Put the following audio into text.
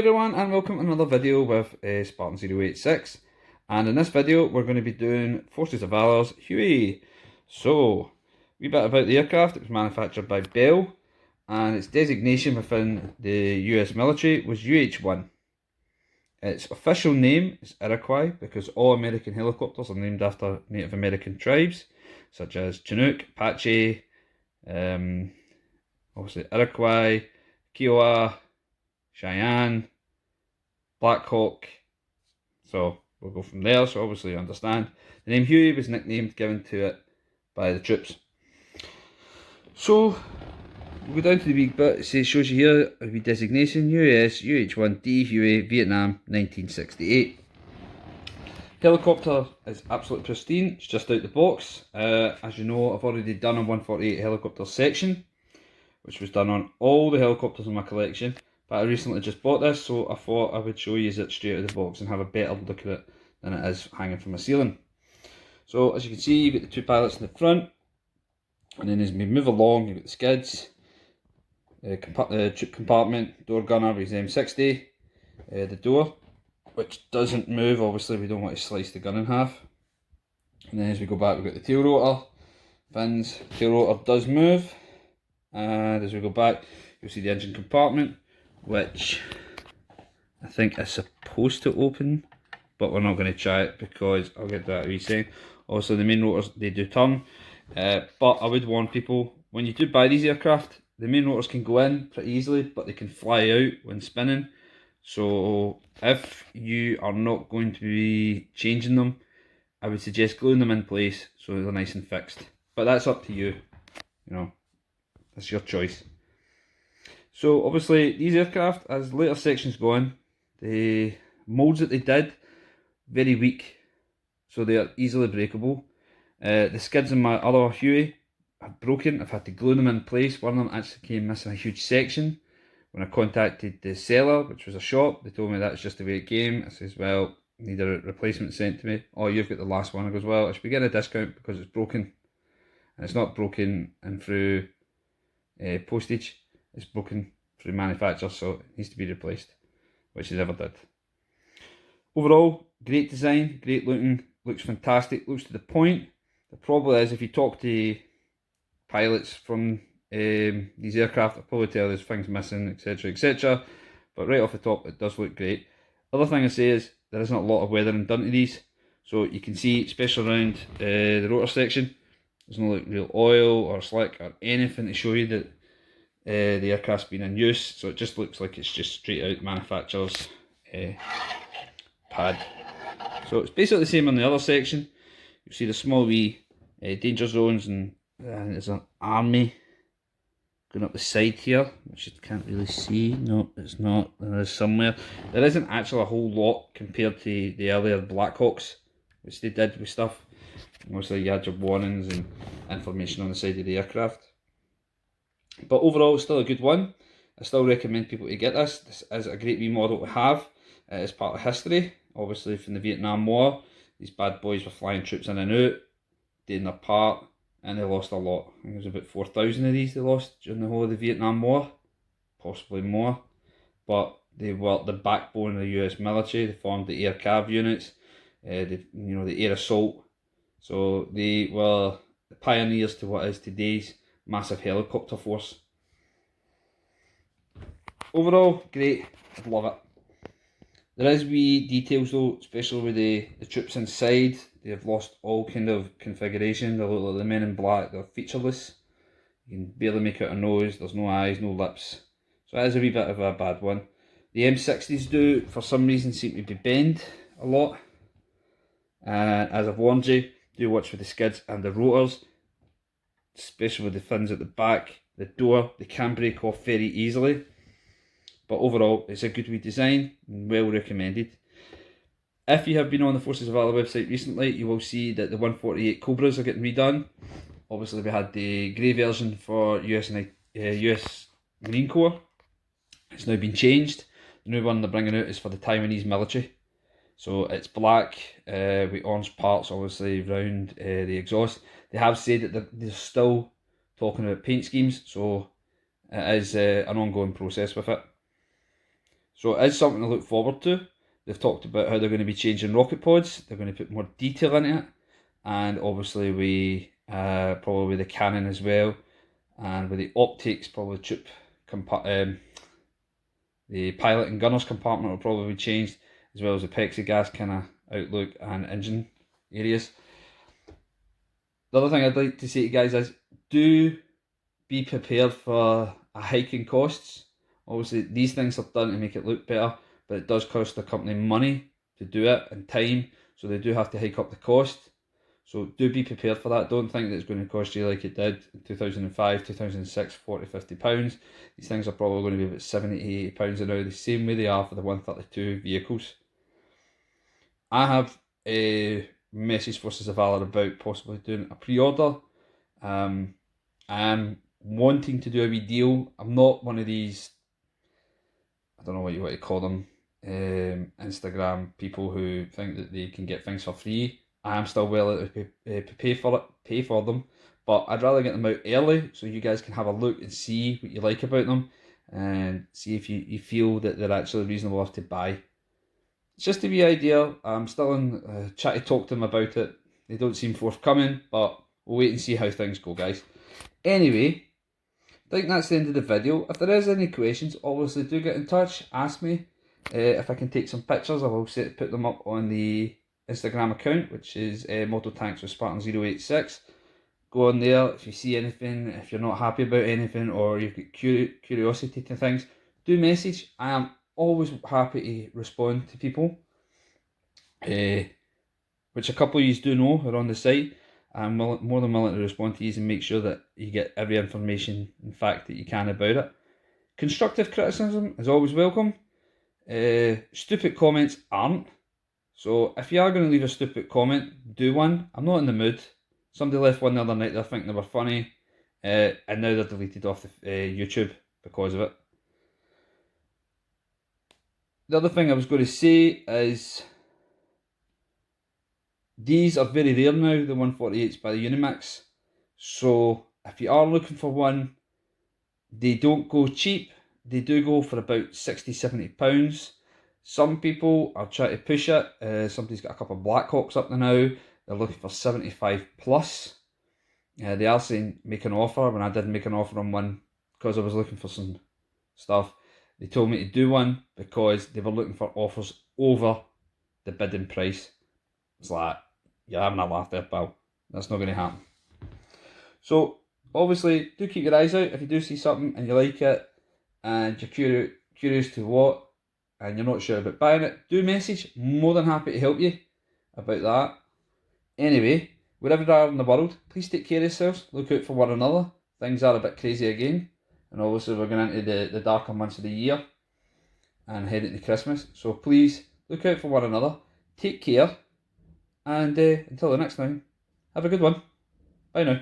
everyone, and welcome to another video with Spartan 086. And in this video we're going to be doing Forces of Valor's HUEY. So, a wee bit about the aircraft. It was manufactured by Bell and its designation within the US military was UH-1. Its official name is Iroquois because all American helicopters are named after Native American tribes such as Chinook, Apache, obviously Iroquois, Kiowa, Cheyenne, Black Hawk. So we'll go from there. So obviously you understand. The name Huey was nicknamed given to it by the troops. So we'll go down to the wee bit. It shows you here a wee designation: US UH-1D Huey, Vietnam, 1968. Helicopter is absolutely pristine. It's just out the box. As you know, I've already done a 148 helicopter section, which was done on all the helicopters in my collection. But I recently just bought this, so I thought I would show you it straight out of the box and have a better look at it than it is hanging from the ceiling. So as you can see, you've got the two pilots in the front, and then as we move along, you've got the skids, the troop compartment, door gunner with his M60, the door, which doesn't move. Obviously we don't want to slice the gun in half. And then as we go back, we've got the tail rotor, fins, tail rotor does move. And as we go back, you'll see the engine compartment, which I think is supposed to open, but we're not going to try it because I'll get that saying. Also, the main rotors, they do turn, but I would warn people, when you do buy these aircraft, the main rotors can go in pretty easily, but they can fly out when spinning. So if you are not going to be changing them, I would suggest gluing them in place so they're nice and fixed. But that's up to you, you know, that's your choice. So obviously these aircraft, as later sections go on, the moulds that they did, very weak, so they are easily breakable. The skids in my other Huey are broken. I've had to glue them in place. One of them actually came missing a huge section. When I contacted the seller, which was a shop, they told me that's just the way it came. I says, well, need a replacement sent to me. Oh, you've got the last one. I goes, well, I should be getting a discount because it's broken. And it's not broken in through postage. It's broken through manufacturer, so it needs to be replaced, which it never did. Overall, great design, great looking, looks fantastic, looks to the point. The problem is, if you talk to pilots from these aircraft, they'll probably tell there's things missing, etc, etc. But right off the top, it does look great. Other thing I say is, there isn't a lot of weathering done to these, so you can see, especially around the rotor section, there's no like real oil or slick or anything to show you that the aircraft's been in use, so it just looks like it's just straight out manufacturer's pad. So it's basically the same on the other section. You see the small wee danger zones, and there's an army going up the side here, which you can't really see. No, it's not. There is somewhere. There isn't actually a whole lot compared to the earlier Black Hawks, which they did with stuff. Mostly you had your warnings and information on the side of the aircraft. But overall, it's still a good one. I still recommend people to get this. This is a great wee model to have. It is part of history, obviously from the Vietnam War. These bad boys were flying troops in and out, doing their part, and they lost a lot. I think it was about 4,000 of these they lost during the whole of the Vietnam War, possibly more. But they were the backbone of the US military. They formed the air cav units, the air assault. So they were the pioneers to what is today's massive helicopter force. Overall, great, love it. There is wee details though, especially with the troops inside. They have lost all kind of configuration. They look like the Men in Black. They're featureless. You can barely make out a nose. There's no eyes, no lips. So it is a wee bit of a bad one. The M60s do, for some reason, seem to be bent a lot. And as I've warned you, do watch for the skids and the rotors, especially with the fins at the back, the door. They can break off very easily. But overall, it's a good wee design, and well recommended. If you have been on the Forces of Valor website recently, you will see that the 148 Cobras are getting redone. Obviously, we had the grey version for US Marine Corps. It's now been changed. The new one they're bringing out is for the Taiwanese military. So it's black with orange parts, obviously, around the exhaust. They have said that they're still talking about paint schemes, so it is an ongoing process with it. So it is something to look forward to. They've talked about how they're going to be changing rocket pods. They're going to put more detail into it, and obviously we probably the cannon as well, and with the optics probably the pilot and gunner's compartment will probably be changed, as well as the plexiglass kind of outlook and engine areas. The other thing I'd like to say to you guys is, do be prepared for a hike in costs. Obviously, these things are done to make it look better, but it does cost the company money to do it and time, so they do have to hike up the cost. So do be prepared for that. Don't think that it's going to cost you like it did in 2005, 2006, 40, 50 pounds. These things are probably going to be about 70, 80 pounds an hour, the same way they are for the 132 vehicles. I have a message for Forces of Valor about possibly doing a pre-order. I'm wanting to do a wee deal. I'm not one of these, I don't know what you want to call them, Instagram people who think that they can get things for free. I am still willing to pay for them, but I'd rather get them out early so you guys can have a look and see what you like about them, and see if you feel that they're actually reasonable enough to buy. It's just a wee idea. I'm still in chat to talk to them about it. They don't seem forthcoming, but we'll wait and see how things go, guys. Anyway, I think that's the end of the video. If there is any questions, obviously do get in touch, ask me. If I can take some pictures, I will put them up on the Instagram account, which is Model Tanks with Spartan 086. Go on there. If you see anything, if you're not happy about anything, or you've got curiosity to things, do message. I am always happy to respond to people, which a couple of you do know are on the site. I'm more than willing to respond to you and make sure that you get every information and fact that you can about it. Constructive criticism is always welcome. Stupid comments aren't. So if you are going to leave a stupid comment, do one. I'm not in the mood. Somebody left one the other night, they think they were funny, and now they're deleted off the YouTube because of it. The other thing I was going to say is, these are very rare now, the 148s by the Unimax. So if you are looking for one, they don't go cheap. They do go for about 60, 70 pounds. Some people are trying to push it. Somebody's got a couple of Blackhawks up there now. They're looking for 75 plus. They are saying make an offer. When I did make an offer on one, because I was looking for some stuff, they told me to do one because they were looking for offers over the bidding price. It's like, you're having a laugh there, pal. That's not going to happen. So obviously, do keep your eyes out. If you do see something and you like it, and you're curious to what, and you're not sure about buying it, do message. More than happy to help you about that. Anyway, wherever you are in the world, please take care of yourselves. Look out for one another. Things are a bit crazy again, and obviously we're going into the darker months of the year and heading to Christmas. So please look out for one another. Take care, and until the next time, have a good one. Bye now.